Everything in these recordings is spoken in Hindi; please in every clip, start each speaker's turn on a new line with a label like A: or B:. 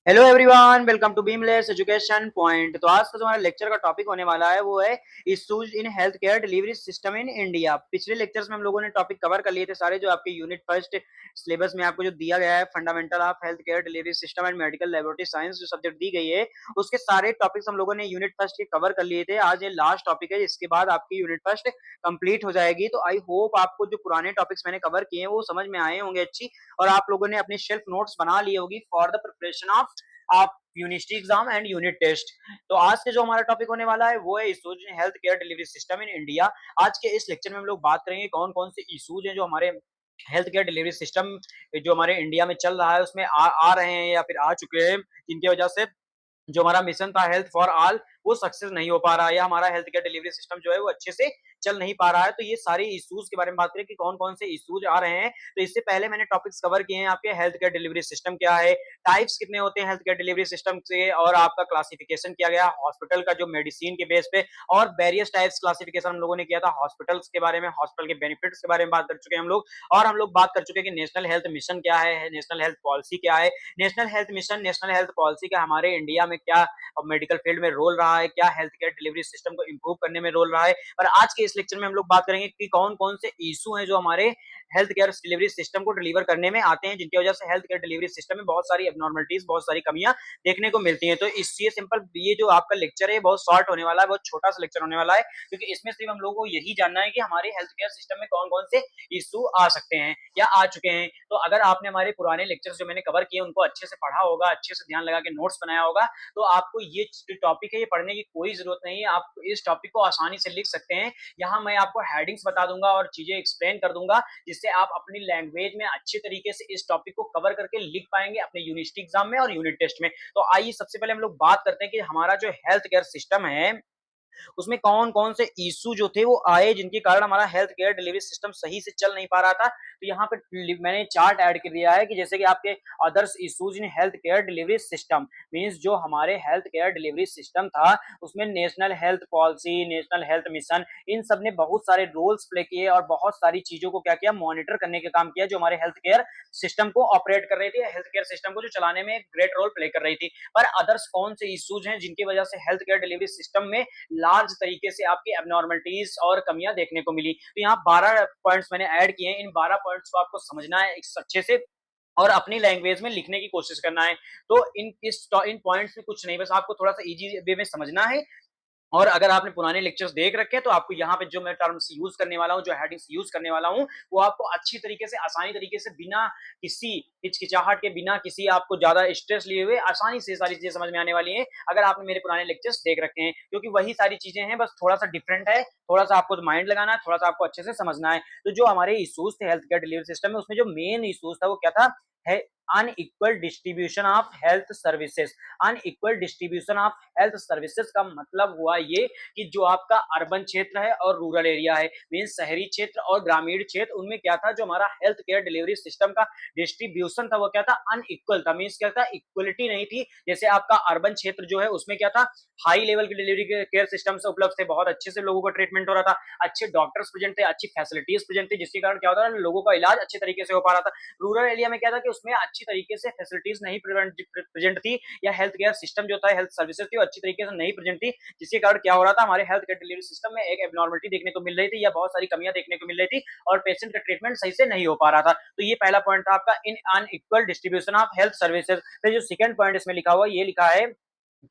A: Hello everyone, welcome to beamless education point. तो आज का जो हमारा लेक्चर का टॉपिक होने वाला है वो है issues in health care delivery system in India. पिछले लेक्चर्स में हम लोगों ने टॉपिक कवर कर लिए थे सारे, जो आपके यूनिट फर्स्ट सिलेबस में आपको जो दिया गया है, fundamental of health care delivery system and medical laboratory science जो सब्जेक्ट दी गई है, उसके सारे टॉपिक्स हम लोगों ने यूनिट फर्स्ट के कवर कर लिए थे। आज ये लास्ट टॉपिक है, इसके बाद आपकी यूनिट फर्स्ट कंप्लीट हो जाएगी। तो आई होप आपको जो पुराने टॉपिक्स मैंने कवर किए हैं वो समझ में आए होंगे अच्छी, और आप लोगों ने अपनी शेल्फ नोट्स बना ली होगी फॉर द प्रिपरेशन ऑफ आप university exam and unit test. तो आज के जो हमारा टॉपिक होने वाला है वो है issues in health care delivery system in India. आज के इस लेक्चर में हम लोग बात करेंगे कौन कौन से इश्यूज हैं जो हमारे हेल्थ केयर डिलीवरी सिस्टम जो हमारे इंडिया में चल रहा है उसमें आ रहे हैं या फिर आ चुके हैं, जिनकी वजह से जो हमारा मिशन था हेल्थ फॉर ऑल वो सक्सेस नहीं हो पा रहा है, या हमारा हेल्थ केयर डिलीवरी सिस्टम जो है वो अच्छे से चल नहीं पा रहा है। तो ये सारे इश्यूज के बारे में बात करें कि कौन कौन से इश्यूज आ रहे हैं। तो इससे पहले मैंने टॉपिक्स कवर किए हैं आपके हेल्थ केयर डिलीवरी सिस्टम क्या है, टाइप्स कितने होते हैं हेल्थ केयर डिलीवरी सिस्टम से, और आपका क्लासिफिकेशन किया गया हॉस्पिटल का जो मेडिसिन के बेस पे, और वेरियस टाइप्स क्लासिफिकेशन हम लोगों ने किया था हॉस्पिटल्स के बारे में, हॉस्पिटल के बेनिफिट्स के बारे में बात कर चुके हैं हम लोग। और हम लोग बात कर चुके हैं कि नेशनल हेल्थ मिशन क्या है, नेशनल हेल्थ पॉलिसी क्या है, national health mission national health policy का हमारे इंडिया में क्या मेडिकल फील्ड में रोल रहा है, क्या हेल्थ केयर डिलीवरी सिस्टम को इंप्रूव करने में रोल रहा है। और आज के इस लेक्चर में हम लोग बात करेंगे कि कौन कौन से इशू हैं जो हमारे हेल्थ केयर डिलीवरी सिस्टम को डिलीवर करने में आते हैं, जिनकी वजह से हेल्थ केयर डिलीवरी सिस्टम में बहुत सारी एबनॉर्मलिटीज, बहुत सारी कमियां देखने को मिलती हैं। तो इससे सिंपल ये जो आपका लेक्चर है बहुत शॉर्ट होने वाला है, बहुत छोटा सा लेक्चर होने वाला है, क्योंकि इसमें सिर्फ हम लोगों को यही जानना है कि हमारे हेल्थ केयर सिस्टम में कौन कौन से इशू आ सकते हैं या आ चुके हैं। तो अगर आपने हमारे पुराने लेक्चर्स जो मैंने कवर किए उनको अच्छे से पढ़ा होगा, अच्छे से ध्यान लगा के नोट्स बनाया होगा, तो आपको ये टॉपिक है ये पढ़ने की कोई जरूरत नहीं है। आप इस टॉपिक को आसानी से लिख सकते हैं। यहाँ मैं आपको हेडिंग्स बता दूंगा और चीजें एक्सप्लेन कर दूंगा, जिससे आप अपनी लैंग्वेज में अच्छे तरीके से इस टॉपिक को कवर करके लिख पाएंगे अपने यूनिवर्सिटी एग्जाम में और यूनिट टेस्ट में। तो आइए सबसे पहले हम लोग बात करते हैं कि हमारा जो हेल्थ केयर सिस्टम है उसमें कौन-कौन से इश्यू जो थे वो आए, जिनके कारण हमारा हेल्थ केयर डिलीवरी सिस्टम सही से चल नहीं पा रहा था। तो यहाँ पे मैंने चार्ट ऐड कर दिया है कि जैसे कि आपके others issues in health care delivery system, means जो हमारे हेल्थ केयर डिलीवरी सिस्टम था उसमें national health policy, national health mission, इन सब ने बहुत सारे रोल्स प्ले किए और बहुत सारी चीजों को क्या किया, मॉनिटर करने का काम किया, जो हमारे हेल्थ केयर सिस्टम को ऑपरेट कर रही थी, हेल्थ केयर सिस्टम को जो चलाने में एक ग्रेट रोल प्ले कर रही थी। पर अदर्स कौन से इश्यूज हैं जिनकी वजह से हेल्थ केयर डिलीवरी सिस्टम में लार्ज तरीके से आपकी एबनॉर्मलिटीज और कमियां देखने को मिली। तो यहाँ 12 पॉइंट्स मैंने ऐड किए हैं। इन 12 पॉइंट्स को आपको समझना है अच्छे से और अपनी लैंग्वेज में लिखने की कोशिश करना है। तो इन पॉइंट्स में कुछ नहीं, बस आपको थोड़ा सा इजी वे में समझना है। और अगर आपने पुराने लेक्चर्स देख रखे हैं तो आपको यहाँ पे जो मैं टर्म्स यूज करने वाला हूँ, जो हेडिंग्स यूज करने वाला हूँ, वो आपको अच्छी तरीके से, आसानी तरीके से, बिना किसी हिचकिचाहट के, बिना किसी आपको ज्यादा स्ट्रेस लिए हुए आसानी से सारी चीजें समझ में आने वाली हैं अगर आपने मेरे पुराने लेक्चर्स देख रखे हैं, क्योंकि वही सारी चीजें हैं, बस थोड़ा सा डिफरेंट है, थोड़ा सा आपको माइंड लगाना है, थोड़ा सा आपको अच्छे से समझना है। तो जो हमारे इश्यूज थे हेल्थ केयर डिलीवरी सिस्टम में, उसमें जो मेन इश्यूज था वो क्या था, है unequal distribution of health services. Unequal distribution of health services का मतलब हुआ ये कि जो आपका अर्बन क्षेत्र है और रूरल एरिया है, मीन शहरी क्षेत्र और ग्रामीण क्षेत्र, उनमें क्या था, जो हमारा हेल्थ केयर डिलीवरी सिस्टम का डिस्ट्रीब्यूशन था वो क्या था, अनइक्वल था। मीन क्या था, इक्वलिटी नहीं थी। जैसे आपका अर्बन क्षेत्र जो है उसमें क्या था, हाई लेवल की डिलीवरी केयर सिस्टम से उपलब्ध थे, बहुत अच्छे से लोगों का ट्रीटमेंट हो रहा था, अच्छे डॉक्टर्स प्रेजेंट थे, अच्छी फैसिलिटीज प्रेजेंट थी, जिसके कारण क्या होता था, लोगों का इलाज अच्छे तरीके से हो पा रहा था। रूरल एरिया में क्या था कि उसमें अच्छी तरीके से फैसिलिटीज नहीं प्रेजेंट थी, या हेल्थ केयर सिस्टम जो था, हेल्थ सर्विसेज थी, वो अच्छी तरीके से नहीं प्रेजेंट थी, जिसके कारण क्या हो रहा था, हमारे हेल्थ केयर डिलीवरी सिस्टम में एक एबनॉर्मलिटी देखने को मिल रही थी, या बहुत सारी कमियां देखने को मिल रही थी, और पेशेंट का ट्रीटमेंट सही से नहीं हो पा रहा था। तो ये पहला पॉइंट था आपका, इन unequal distribution of health services. फिर जो सेकंड पॉइंट इसमें लिखा हुआ, ये लिखा है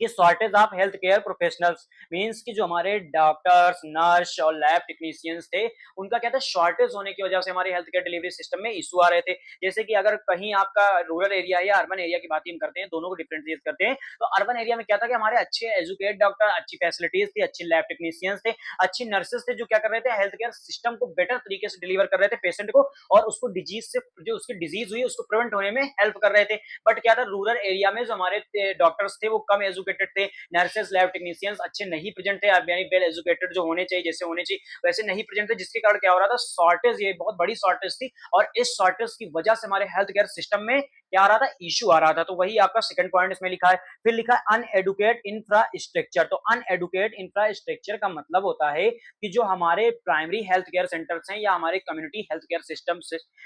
A: कि shortage of health care professionals, means कि जो हमारे डॉक्टर्स, नर्स और लैब टेक्नीशियंस थे, उनका क्या था, शॉर्टेज होने की वजह से हमारे हेल्थ केयर डिलीवरी सिस्टम में इशू आ रहे थे। जैसे कि अगर कहीं आपका रूरल एरिया या अर्बन एरिया की बात हम करते हैं, दोनों को डिफरेंशिएट करते हैं, तो अर्बन एरिया में क्या था कि हमारे अच्छे एजुकेटेड डॉक्टर, अच्छी फैसिलिटीज थी, अच्छे लैब टेक्नीशियंस थे, अच्छी नर्सेस थे, जो क्या कर रहे थे, हेल्थ केयर सिस्टम को बेटर तरीके से डिलीवर कर रहे थे पेशेंट को, और उसको डिजीज से, जो उसकी डिजीज हुई उसको प्रिवेंट होने में हेल्प कर रहे थे। बट क्या था, रूरल एरिया में जो हमारे डॉक्टर्स थे वो कम एजुकेटेड थे, नर्सेस, लैब टेक्नीशियंस अच्छे नहीं प्रेजेंट थे, यानी वेल एजुकेटेड जो होने चाहिए, जैसे होने चाहिए वैसे नहीं प्रेजेंट थे, जिसके कारण क्या हो रहा था, शॉर्टेज, ये बहुत बड़ी शॉर्टेज थी, और इस शॉर्टेज की वजह से हमारे हेल्थ केयर सिस्टम में क्या आ रहा था, इशू आ रहा था। तो वही आपका सेकंड पॉइंट इसमें लिखा है। फिर लिखा है अनएडुकेट इंफ्रास्ट्रक्चर। तो अनएडुकेट इंफ्रास्ट्रक्चर का मतलब होता है कि जो हमारे प्राइमरी हेल्थ केयर सेंटर्स हैं या हमारे कम्युनिटी हेल्थ केयर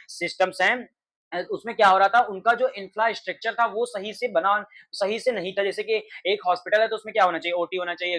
A: सिस्टम्स हैं, उसमें क्या हो रहा था, उनका जो इंफ्रास्ट्रक्चर था वो सही से नहीं था। जैसे कि एक हॉस्पिटल है तो उसमें क्या होना चाहिए, ओटी होना चाहिए,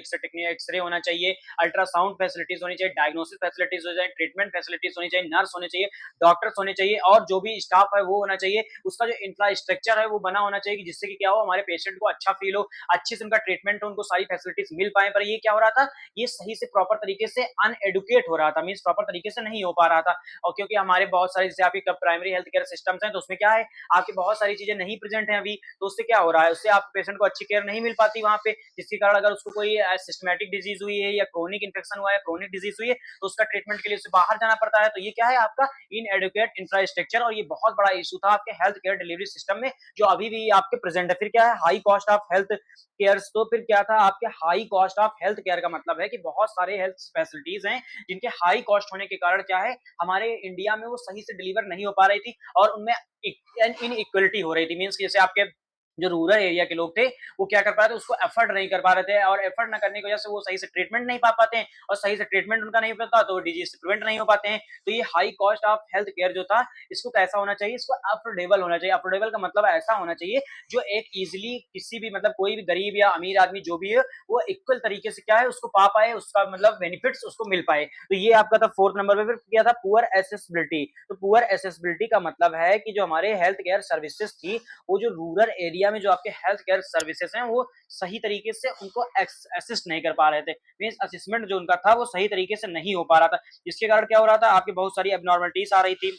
A: एक्सरे होना चाहिए, अल्ट्रासाउंड फैसिलिटीज होनी चाहिए, डायग्नोसिस फैसिलिटीज हो जाए, ट्रीटमेंट फैसिलिटीज होनी चाहिए, नर्स होने चाहिए, डॉक्टर्स होने चाहिए, और जो भी स्टाफ है वो होना चाहिए। उसका जो इंफ्रास्ट्रक्चर है वो बना होना चाहिए कि जिससे कि क्या हो, हमारे पेशेंट को अच्छा फील हो, अच्छे से उनका ट्रीटमेंट हो, उनको सारी फैसिलिटीज मिल पाए। पर ये क्या हो रहा था, ये सही से प्रॉपर तरीके से अनएडुकेट हो रहा था, मीन्स प्रॉपर तरीके से नहीं हो पा रहा था। और क्योंकि हमारे बहुत सारे जैसे आपके प्राइमरी हेल्थ केयर सिस्टम्स हैं, तो उसमें क्या है, आपकी बहुत सारी चीजें नहीं प्रेजेंट है अभी, तो उससे क्या हो रहा है, उससे आप पेशेंट को अच्छी केयर नहीं मिल पाती वहां पे, जिसके कारण अगर उसको कोई सिस्टमेटिक डिजीज हुई है या क्रोनिक इन्फेक्शन हुआ है, क्रोनिक डिजीज हुई है, तो उसका ट्रीटमेंट के लिए उसे बाहर जाना पड़ता है। तो ये क्या है, आपका इन एडुकेट इंफ्रास्ट्रक्चर, और ये बहुत बड़ा इशू था आपके हेल्थ केयर डिलीवरी सिस्टम में, जो अभी भी आपके प्रेजेंट है। फिर क्या है, high cost of health care. तो फिर क्या था, आपके high cost of health care का मतलब है कि बहुत सारे हेल्थ फैसिलिटीज हैं जिनके हाई कॉस्ट होने के कारण क्या है, हमारे इंडिया में वो सही से डिलीवर नहीं हो पा रही थी, और उनमें इन इक्वलिटी हो रही थी। मीन्स जैसे आपके जो रूरल एरिया के लोग थे, वो क्या कर पा रहे थे, उसको एफर्ट नहीं कर पा रहे थे, और एफर्ट ना करने की वजह से वो सही से ट्रीटमेंट नहीं पा पाते हैं, और सही से ट्रीटमेंट उनका नहीं होता तो डिजीज से प्रिवेंट नहीं हो पाते हैं। तो ये high cost of health care जो था, इसको कैसा होना चाहिए, इसको अफोर्डेबल होना चाहिए। अफोर्डेबल का मतलब ऐसा होना चाहिए जो एक इजिली किसी भी, मतलब कोई भी गरीब या अमीर आदमी जो भी है, वो इक्वल तरीके से क्या है उसको पा पाए, उसका मतलब बेनिफिट्स उसको मिल पाए। तो ये आपका था फोर्थ नंबर पे। फिर क्या था, पुअर एसेसिबिलिटी। तो पुअर एसेसिबिलिटी का मतलब है कि जो हमारे हेल्थ केयर सर्विसेज थी, वो जो रूरल एरिया में जो आपके हेल्थ केयर सर्विसेज हैं, वो सही तरीके से उनको असिस्ट नहीं कर पा रहे थे। मीन्स असिस्टमेंट जो उनका था वो सही तरीके से नहीं हो पा रहा था, जिसके कारण क्या हो रहा था, आपकी बहुत सारी एबनॉर्मलिटीज आ रही थी।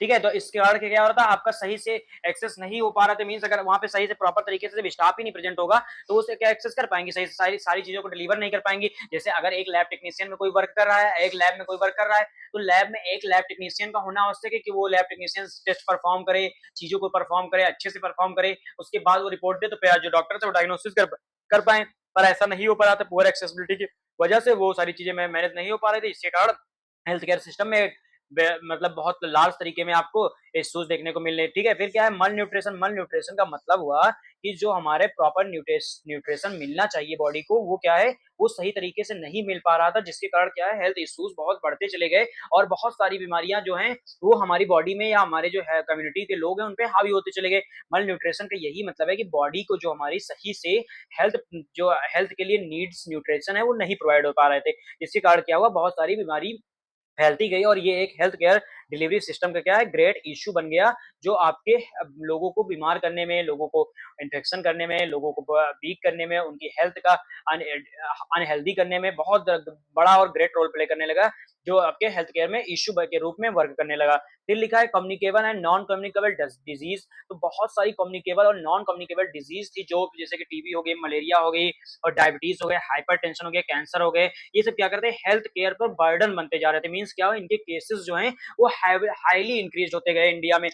A: ठीक है, तो इसके कारण क्या हो रहा था, आपका सही से एक्सेस नहीं हो पा रहा था। मीन्स अगर वहां पे सही से प्रॉपर तरीके से स्टाफ ही नहीं प्रेजेंट होगा, तो उसे क्या एक्सेस कर पाएंगे, सही से सारी सारी चीजों को डिलीवर नहीं कर पाएंगे। जैसे अगर एक लैब टेक्नीशियन में कोई वर्क कर रहा है, एक लैब में कोई वर्क कर रहा है, तो लैब में एक लैब टेक्नीशियन का होना आवश्यक है कि वो लैब टेक्नीशियन टेस्ट परफॉर्म करे, चीजों को परफॉर्म करे, अच्छे से परफॉर्म करे, उसके बाद वो रिपोर्ट दे, तो फिर जो डॉक्टर है वो डायग्नोसिस कर पाए। पर ऐसा नहीं हो पा रहा था, पुअर एक्सेसिबिलिटी की वजह से वो सारी चीजें मैनेज नहीं हो पा रही थी, इसके कारण हेल्थ केयर सिस्टम में मतलब बहुत लार्ज तरीके में आपको इश्यूज देखने को मिल रहे हैं। ठीक है, फिर क्या है, मल न्यूट्रिशन। मल न्यूट्रिशन का मतलब हुआ कि जो हमारे प्रॉपर न्यूट्रिशन मिलना चाहिए बॉडी को, वो क्या है, वो सही तरीके से नहीं मिल पा रहा था, जिसके कारण क्या है, हेल्थ इश्यूज बहुत बढ़ते चले गए, और बहुत सारी बीमारियां जो हैं वो हमारी बॉडी में या हमारे जो है कम्युनिटी के लोग हैं उन पे हावी होते चले गए। मल न्यूट्रिशन का यही मतलब है कि बॉडी को जो हमारी सही से हेल्थ जो हेल्थ के लिए नीड्स न्यूट्रिशन है वो नहीं प्रोवाइड हो पा रहे थे, जिसके कारण क्या हुआ, बहुत सारी बीमारी फैलती गई, और ये एक हेल्थ केयर डिलीवरी सिस्टम का क्या है, ग्रेट इश्यू बन गया, जो आपके लोगों को बीमार करने में, लोगों को इन्फेक्शन करने में, लोगों को वीक करने में, उनकी हेल्थ का अनहेल्दी करने में बहुत बड़ा और ग्रेट रोल प्ले करने लगा, जो आपके हेल्थ केयर में इश्यू के रूप में वर्क करने लगा। फिर लिखा है communicable and non communicable disease. तो बहुत सारी कम्युनिकेबल और नॉन कम्युनिकेबल डिजीज थी, जो जैसे कि टीबी हो गई, मलेरिया हो गई, और डायबिटीज हो गए, हाइपरटेंशन हो गया, कैंसर हो गए, ये सब क्या करते हैं, हेल्थ केयर पर बर्डन बनते जा रहे थे। मीन्स क्या हो, इनके केसेस जो हैं वो हाईली इंक्रीज होते गए इंडिया में।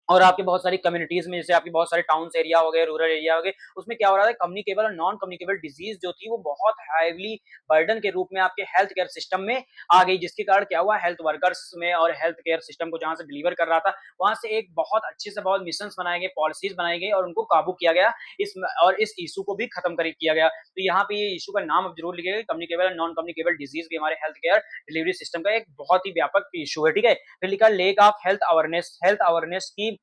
A: और आपकी बहुत सारी कम्युनिटीज में, जैसे आपकी बहुत सारे टाउन्स एरिया हो गए, रूरल एरिया हो गए, उसमें क्या हो रहा है, कम्युनिकेबल और नॉन कम्युनिकेबल डिजीज जो थी वो बहुत हैवली बर्डन के रूप में आपके हेल्थ केयर सिस्टम में आ गई, जिसके कारण क्या हुआ, हेल्थ वर्कर्स में और हेल्थ केयर सिस्टम को जहां से डिलीवर कर रहा था, वहां से एक बहुत अच्छे से बहुत मिशन बनाए गए, पॉलिसीज बनाई गई, और उनको काबू किया गया, इस और इस इशू को भी खत्म कर किया गया। तो यहाँ पे ये इशू का नाम अब जरूर लिखेगा, कम्युनिकेबल और नॉन कम्युनिकेबल डिजीज भी हमारे हेल्थ केयर डिलीवरी सिस्टम का एक बहुत ही व्यापक इशू है। ठीक है, फिर लिखा lake of health awareness. Health awareness की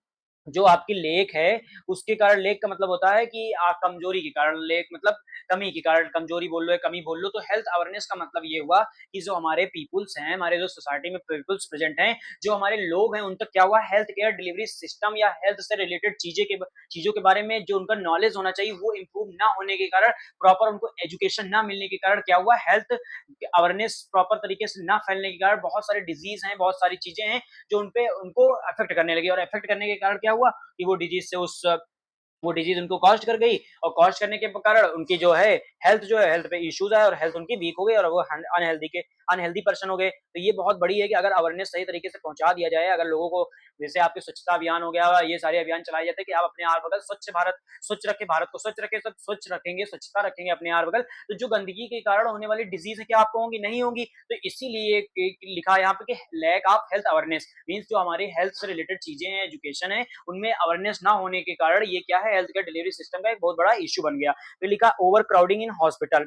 A: जो आपकी लेक है, उसके कारण, लेक का मतलब होता है कि कमजोरी के कारण, लेक मतलब कमी के कारण, कमजोरी बोल लो या कमी बोल लो। तो हेल्थ अवेयरनेस का मतलब ये हुआ कि जो हमारे पीपुल्स हैं, हमारे जो सोसाइटी में पीपुल्स प्रेजेंट हैं, जो हमारे लोग हैं, उन तक क्या हुआ, हेल्थ केयर डिलीवरी सिस्टम या हेल्थ से रिलेटेड चीजों के बारे में जो उनका नॉलेज होना चाहिए वो इम्प्रूव ना होने के कारण, प्रॉपर उनको एजुकेशन ना मिलने के कारण क्या हुआ, हेल्थ अवेयरनेस प्रॉपर तरीके से ना फैलने के कारण बहुत सारे डिजीज हैं, बहुत सारी चीजें हैं जो उनपे उनको अफेक्ट करने लगी, और अफेक्ट करने के कारण क्या हुआ कि वो डिजीज उनको कॉस्ट कर गई, और कॉस्ट करने के कारण उनकी जो है हेल्थ पे इश्यूज आए, और हेल्थ उनकी वीक हो गई, और वो अनहेल्दी पर्सन हो गए। तो ये बहुत बड़ी है कि अगर अवेयरनेस सही तरीके से पहुंचा दिया जाए, अगर लोगों को, जैसे आपके स्वच्छता अभियान हो गया, ये सारे अभियान चलाए जाते हैं कि आप अपने आर बगल स्वच्छ भारत, स्वच्छ रखे भारत को, स्वच्छ रखे, सब स्वच्छ रखेंगे, स्वच्छता रखेंगे अपने आर बगल, तो जो गंदगी के कारण होने वाली डिजीज है क्या आपको होंगी, नहीं होंगी। तो इसीलिए लिखा है यहाँ पे कि lack of health awareness, means जो हमारे हेल्थ से रिलेटेड चीजें हैं, एजुकेशन है, उनमें अवेयरनेस ना होने के कारण ये क्या है, हेल्थ केयर डिलीवरी सिस्टम का एक बहुत बड़ा इश्यू बन गया। फिर लिखा ओवर क्राउडिंग इन हॉस्पिटल।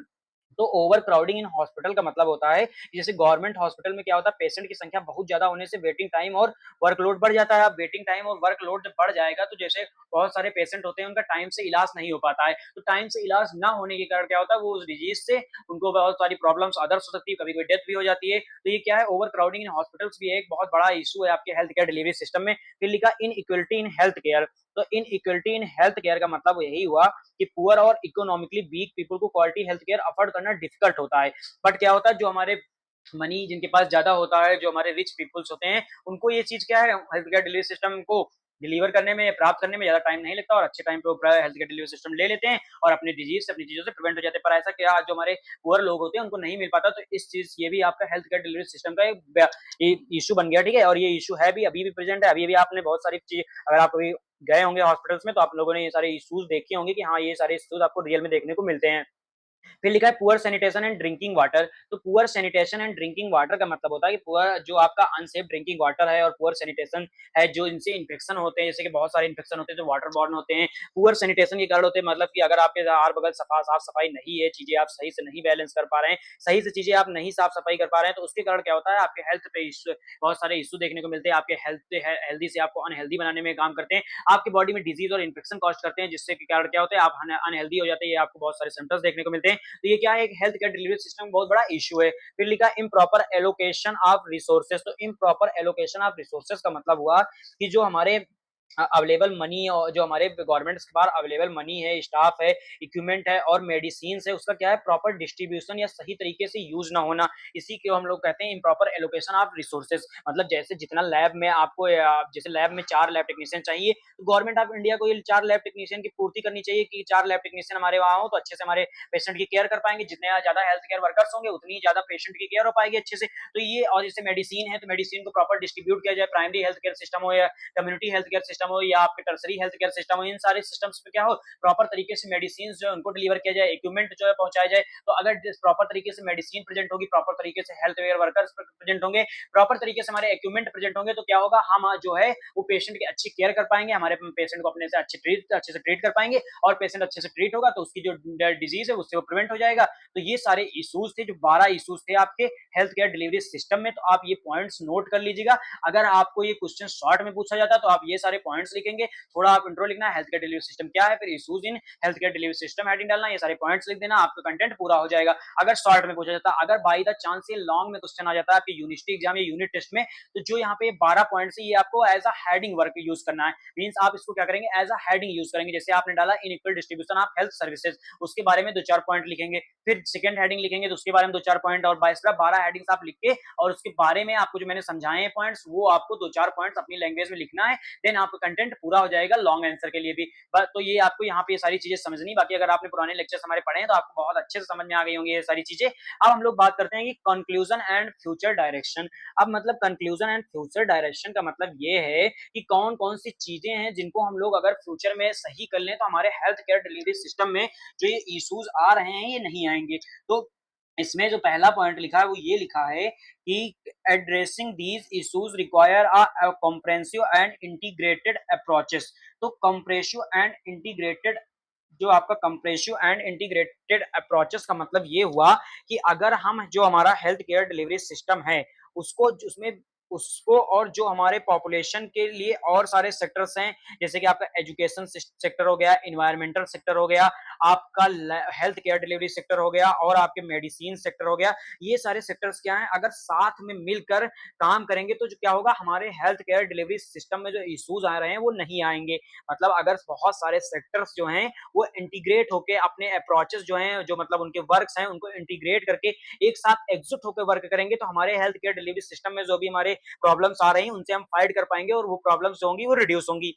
A: तो ओवर क्राउडिंग इन हॉस्पिटल का मतलब होता है कि जैसे गवर्नमेंट हॉस्पिटल में क्या होता है, पेशेंट की संख्या बहुत ज्यादा होने से वेटिंग टाइम और वर्कलोड बढ़ जाता है। अब वेटिंग टाइम और वर्कलोड जब बढ़ जाएगा तो जैसे बहुत सारे पेशेंट होते हैं, उनका टाइम से इलाज नहीं हो पाता है, तो टाइम से इलाज ना होने के कारण क्या होता है, वो उस डिजीज से उनको बहुत सारी प्रॉब्लम्स अदर्स हो सकती है, कभी कोई डेथ भी हो जाती है। तो ये क्या है, ओवर क्राउडिंग इन हॉस्पिटल्स भी एक बहुत बड़ा इशू है आपके हेल्थ केयर डिलीवरी सिस्टम में। फिर लिखा इन इक्वलिटी इन हेल्थ केयर। तो इन इक्वलिटी इन हेल्थ केयर का मतलब यही हुआ कि पुअर और इकोनॉमिकली वीक पीपल को क्वालिटी हेल्थ केयर अफोर्ड करना डिफिकल्ट होता है। बट क्या होता है, जो हमारे मनी जिनके पास ज्यादा होता है, जो हमारे रिच पीपल्स होते हैं, उनको ये चीज क्या है, हेल्थ केयर डिलीवरी सिस्टम को डिलीवर करने में, प्राप्त करने में ज्यादा टाइम नहीं लगता और अच्छे टाइम पे वो हेल्थ केयर डिलीवरी सिस्टम ले लेते हैं और अपनी डिजीज से, अपनी चीजों से प्रिवेंट हो जाते हैं। पर ऐसा क्या, जो हमारे पुअर लोग होते हैं उनको नहीं मिल पाता, तो इस चीज ये भी आपका हेल्थ केयर डिलीवरी सिस्टम का एक इशू बन गया। ठीक है, और ये इशू है भी, अभी भी प्रेजेंट है। अभी भी आपने बहुत सारी चीज, अगर आप कभी गए होंगे हॉस्पिटल्स में, तो आप लोगों ने ये सारे इश्यूज देखे होंगे कि हाँ, ये सारे इश्यूज आपको रियल में देखने को मिलते हैं। फिर लिखा है poor sanitation and drinking water. तो poor sanitation and drinking water का मतलब होता है कि पुअर जो आपका अनसेफ ड्रिंकिंग वाटर है, और पुअर सैनिटेशन है जो इनसे इन्फेक्शन होते हैं, जैसे कि बहुत सारे इन्फेक्शन होते हैं जो वाटर बॉर्न होते हैं, पुअर सैनिटेशन के कारण होते हैं। मतलब कि अगर आपके आर बगल साफ सफाई नहीं है, चीजें आप सही से नहीं बैलेंस कर पा रहे हैं, सही से चीजें आप नहीं साफ सफाई कर पा रहे हैं, तो उसके कारण क्या होता है, आपके हेल्थ पे बहुत सारे इशू देखने को मिलते हैं। आपके हेल्दी से आपको अनहेल्दी बनाने में काम करते हैं, आपकी बॉडी में डिजीज और इन्फेक्शन कॉज करते हैं, जिससे कारण क्या होता है, आप अनहेल्दी हो जाते हैं, आपको बहुत सारे सिम्टम्स देखने को मिलते हैं। तो ये क्या है, एक हेल्थ केयर डिलीवरी सिस्टम बहुत बड़ा इशू है। फिर लिखा इम्प्रॉपर एलोकेशन ऑफ रिसोर्सेज। तो इम्प्रॉपर एलोकेशन ऑफ रिसोर्सेज का मतलब हुआ कि जो हमारे अवेलेबल मनी, और जो हमारे गवर्नमेंट के पास अवेलेबल मनी है, स्टाफ है, इक्विपमेंट है और मेडिसिन है, उसका क्या है, प्रॉपर डिस्ट्रीब्यूशन या सही तरीके से यूज ना होना, इसी को हम लोग कहते हैं इम्प्रॉपर एलोकेशन ऑफ रिसोर्सेज। मतलब जैसे जितना लैब में आपको, जैसे लैब में 4 लैब टेक्नीशियन चाहिए, तो गवर्नमेंट ऑफ इंडिया को ये 4 लैब टेक्नीशियन की पूर्ति करनी चाहिए कि 4 लैब टेक्नीशियन हमारे वहाँ हो, तो अच्छे से हमारे पेशेंट की केयर कर पाएंगे। जितने ज्यादा हेल्थ केयर वर्कर्स होंगे, उतनी ज्यादा पेशेंट की केयर हो पाएगी अच्छे से। तो ये, और जैसे मेडिसिन है, तो मेडिसिन को प्रॉपर डिस्ट्रीब्यूट किया जाए, प्राइमरी हेल्थ केयर सिस्टम हो या कम्युनिटी हेल्थ केयर सिस्टम हो या आपके टर्सरी हेल्थ केयर सिस्टम हो, इन सारे सिस्टम्स पे क्या हो, प्रॉपर तरीके से मेडिसिन जो है उनको डिलीवर किया जाए, इक्विपमेंट जो है पहुंचाया जाए। तो अगर प्रॉपर तरीके से मेडिसिन प्रेजेंट होगी, प्रॉपर तरीके से हेल्थ केयर वर्कर्स प्रेजेंट होंगे, प्रॉपर तरीके से हमारे इक्विपमेंट प्रेजेंट होंगे, तो क्या होगा, हम जो है वो पेशेंट की अच्छी केयर कर पाएंगे, हमारे पेशेंट को अपने से अच्छे से ट्रीट कर पाएंगे, और पेशेंट अच्छे से ट्रीट होगा तो उसकी जो डिजीज है उससे वो प्रिवेंट हो जाएगा। तो ये सारे इश्यूज थे, जो 12 इश्यूज थे आपके हेल्थ केयर डिलीवरी सिस्टम में। तो आप ये पॉइंट्स नोट कर लीजिएगा। अगर आपको ये क्वेश्चन शॉर्ट में पूछा जाता है तो आप ये सारे पॉइंट्स लिखेंगे, थोड़ा आप इंट्रो लिखना, हेल्थ केयर डिलीवरी सिस्टम क्या है, फिर issues in health care delivery system heading डालना, ये सारे पॉइंट्स लिख देना, आपका कंटेंट पूरा हो जाएगा। अगर शॉर्ट में पूछा जाता है, अगर बाई द चांस ये लॉन्ग में क्वेश्चन आ जाता है आपके यूनिवर्सिटी एग्जाम या यूनिट टेस्ट में, तो जो यहाँ पे 12 पॉइंट्स है, ये आपको as a heading work use करना है। मींस आप इसको क्या करेंगे, एज अ हेडिंग यूज करेंगे। जैसे आपने डाला in equal distribution of health services, उसके बारे में 2-4 पॉइंट लिखेंगे। फिर सेकंड हेडिंग लिखेंगे तो उसके बारे में 2-4 पॉइंट, और 12 हेडिंग्स आप लिख के, और उसके बारे में आपको जो मैंने समझाए हैं पॉइंट्स, वो आपको 2-4 पॉइंट्स अपनी लैंग्वेज में लिखना है। देन आपका कंटेंट पूरा हो जाएगा लॉन्ग आंसर के लिए भी। तो ये आपको यहाँ पे ये सारी चीजें समझनी। बाकी अगर आपने पुराने लेक्चर्स हमारे पढ़े हैं तो आपको बहुत अच्छे से समझ में आ गई होंगी ये सारी चीजें। अब हम लोग बात करते हैं कि कंक्लूजन एंड फ्यूचर डायरेक्शन। अब मतलब कंक्लूजन एंड फ्यूचर डायरेक्शन का मतलब ये है कि कौन कौन सी चीजें हैं जिनको हम लोग अगर फ्यूचर में सही कर लें तो हमारे हेल्थ केयर डिलीवरी सिस्टम में जो ये इश्यूज आ रहे हैं ये नहीं आएंगे। तो इसमें जो पहला पॉइंट लिखा है वो ये लिखा है कि addressing these issues require a comprehensive and integrated approaches. तो कॉम्प्रेहेंसिव एंड इंटीग्रेटेड, जो आपका कंप्रेसिव एंड इंटीग्रेटेड अप्रोचेस का मतलब ये हुआ कि अगर हम जो हमारा हेल्थ केयर डिलीवरी सिस्टम है उसको, उसमें उसको, और जो हमारे पॉपुलेशन के लिए और सारे सेक्टर्स हैं, जैसे कि आपका एजुकेशन सेक्टर हो गया, इन्वायरमेंटल सेक्टर हो गया, आपका हेल्थ केयर डिलीवरी सेक्टर हो गया, और आपके मेडिसिन सेक्टर हो गया, ये सारे सेक्टर्स क्या हैं, अगर साथ में मिलकर काम करेंगे तो जो क्या होगा, हमारे हेल्थ केयर डिलीवरी सिस्टम में जो इश्यूज आ रहे हैं वो नहीं आएंगे। मतलब अगर बहुत सारे सेक्टर्स जो हैं वो इंटीग्रेट होके अपने अप्रोचेस जो हैं, जो मतलब उनके वर्क्स हैं, उनको इंटीग्रेट करके एक साथ एकजुट होकर वर्क करेंगे, तो हमारे हेल्थ केयर डिलीवरी सिस्टम में जो भी हमारे प्रॉब्लम्स आ रही हैं उनसे हम फाइट कर पाएंगे, और वो प्रॉब्लम्स जो होंगी वो रिड्यूस होंगी।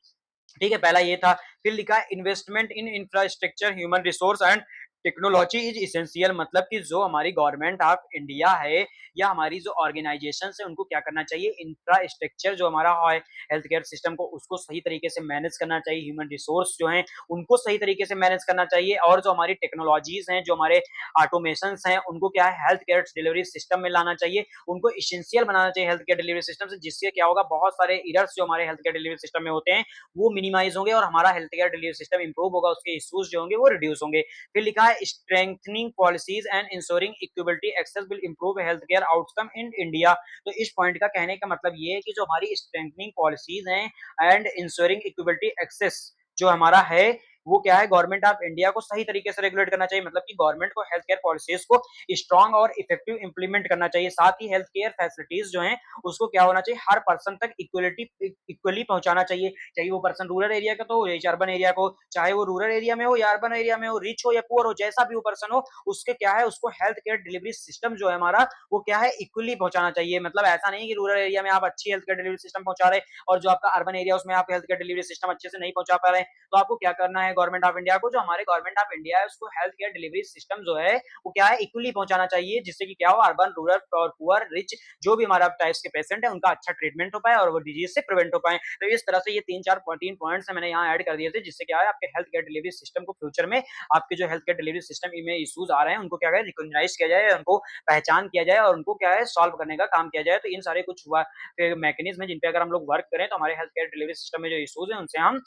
A: ठीक है, पहला ये था। फिर लिखा है investment in infrastructure human resource and technology is essential. मतलब कि जो हमारी गवर्नमेंट ऑफ इंडिया है या हमारी जो ऑर्गेनाइजेशन है उनको क्या करना चाहिए, इंफ्रास्ट्रक्चर जो हमारा है हेल्थ केयर सिस्टम को, उसको सही तरीके से मैनेज करना चाहिए, ह्यूमन रिसोर्स जो है उनको सही तरीके से मैनेज करना चाहिए, और जो हमारी टेक्नोलॉजीज हैं, जो हमारे ऑटोमेशन हैं, उनको क्या है हेल्थ केयर डिलीवरी सिस्टम में लाना चाहिए, उनको इसेंशियल बनाना चाहिए हेल्थ केयर डिलीवरी सिस्टम से, जिससे क्या होगा, बहुत सारे इरर्स जो हमारे हेल्थ केयर डिलीवरी सिस्टम में होते हैं वो मिनिमाइज होंगे, और हमारा health care delivery system improve होगा, उसके इश्यूज जो होंगे वो रिड्यूस होंगे। फिर लिखा है strengthening policies and ensuring equity access will improve health care outcome in India. तो इस पॉइंट का कहने का मतलब ये है कि जो हमारी स्ट्रेंथनिंग पॉलिसीज हैं एंड इंश्योरिंग इक्विटी एक्सेस जो हमारा है वो क्या है, गवर्नमेंट ऑफ इंडिया को सही तरीके से रेगुलेट करना चाहिए। मतलब कि गवर्नमेंट को हेल्थ केयर पॉलिसीज को स्ट्रांग और इफेक्टिव इंप्लीमेंट करना चाहिए। साथ ही हेल्थ केयर फैसिलिटीज जो हैं उसको क्या होना चाहिए, हर पर्सन तक इक्वली पहुंचाना चाहिए। चाहे वो पर्सन रूरल एरिया का तो या अर्बन एरिया को, चाहे वो रूरल एरिया में हो या अर्बन एरिया में हो, रिच हो या पुअर हो, जैसा भी वो पर्सन हो, उसके क्या है उसको हेल्थ केयर डिलीवरी सिस्टम जो है हमारा वो क्या है इक्वली पहुंचाना चाहिए। मतलब ऐसा नहीं कि रूरल एरिया में आप अच्छी हेल्थ केयर डिलीवरी सिस्टम पहुंचा रहे और जो आपका अर्बन एरिया उसमें आप हेल्थ केयर डिलीवरी सिस्टम अच्छे से नहीं पहुंचा पा रहे हैं। तो आपको क्या करना है, गवर्नमेंट ऑफ इंडिया को, जो हमारे गवर्नमेंट ऑफ इंडिया है उसको हेल्थ केयर डिलीवरी सिस्टम जो है वो क्या है इक्वली पहुंचाना चाहिए, जिससे कि क्या हो अर्बन रूरल और पुअर रिच जो भी हमारा टाइप्स के पेशेंट है उनका अच्छा ट्रीटमेंट हो पाए और वो डिजीज से प्रिवेंट हो पाए। तो इस तरह से ये तीन पॉइंट्स मैंने यहाँ ऐड कर दिए थे, जिससे क्या है आपके हेल्थ केयर डिलीवरी सिस्टम को फ्यूचर में आपके जो हेल्थ केयर डिलीवरी सिस्टम में इश्यूज आ रहे हैं उनको क्या है रिकॉग्नाइज किया जाए, उनको पहचान किया जाए और उनको क्या है सॉल्व करने का काम किया जाए। तो इन सारे कुछ मैकेनिज्म है जिन पे अगर हम लोग वर्क करें तो हमारे हेल्थ केयर डिलीवरी सिस्टम में जो इश्यूज है उनसे हम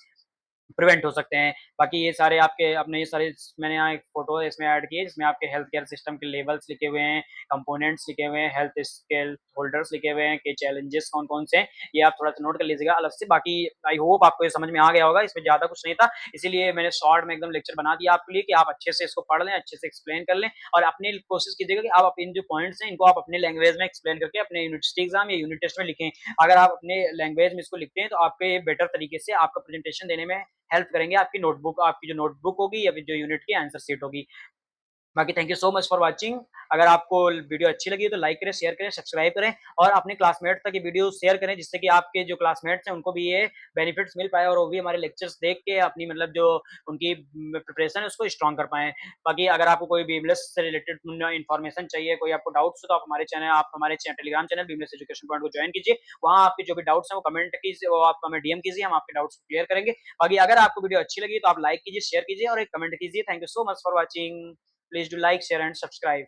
A: प्रिवेंट हो सकते हैं। बाकी ये सारे आपके अपने ये सारे मैंने यहाँ एक फोटो इसमें ऐड की है जिसमें आपके हेल्थ केयर सिस्टम के लेवल्स लिखे हुए हैं, कंपोनेंट्स लिखे हुए हैं, हेल्थ स्केल होल्डर्स लिखे हुए हैं कि चैलेंजेस कौन कौन से हैं, ये आप थोड़ा सा नोट कर लीजिएगा अलग से। बाकी आई होप आपको ये समझ में आ गया होगा, इसमें ज़्यादा कुछ नहीं था, इसीलिए मैंने शॉर्ट में एकदम लेक्चर बना दिया आपके लिए कि आप अच्छे से इसको पढ़ लें, अच्छे से एक्सप्लेन कर लें और अपनी कोशिश कीजिएगा कि आप इन जो पॉइंट्स हैं इनको आप अपने लैंग्वेज में एक्सप्लेन करके अपने यूनिवर्सिटी एग्जाम या यूनिट टेस्ट में लिखें। अगर आप अपने लैंग्वेज में इसको लिखते हैं तो आपके बेटर तरीके से आपका प्रेजेंटेशन देने में हेल्प करेंगे, आपकी जो नोटबुक होगी या फिर जो यूनिट की आंसर शीट होगी। बाकी thank you so much for watching. अगर आपको वीडियो अच्छी लगी तो लाइक करें, शेयर करें, सब्सक्राइब करें और अपने क्लासमेट तक ये वीडियो शेयर करें, जिससे कि आपके जो क्लासमेट्स हैं उनको भी ये बेनिफिट्स मिल पाए और वो भी हमारे लेक्चर्स देख के अपनी मतलब जो उनकी प्रिपरेशन है उसको स्ट्रॉन्ग कर पाएँ। बाकी अगर आपको कोई बीमलेस से रिलेटेड इन्फॉर्मेशन चाहिए, कोई आपको डाउट्स हो तो आप हमारे टेलीग्राम चैनल बीमलेस एजुकेशन पॉइंट को ज्वाइन कीजिए। वहाँ आपके जो भी डाउट्स हैं वो कमेंट कीजिए, वो आप हमें डीएम कीजिए, हम आपके डाउट्स को क्लियर करेंगे। बाकी अगर आपको वीडियो अच्छी लगी तो आप लाइक कीजिए, शेयर कीजिए और एक कमेंट कीजिए। Thank you so much for watching. Please do like, share and subscribe.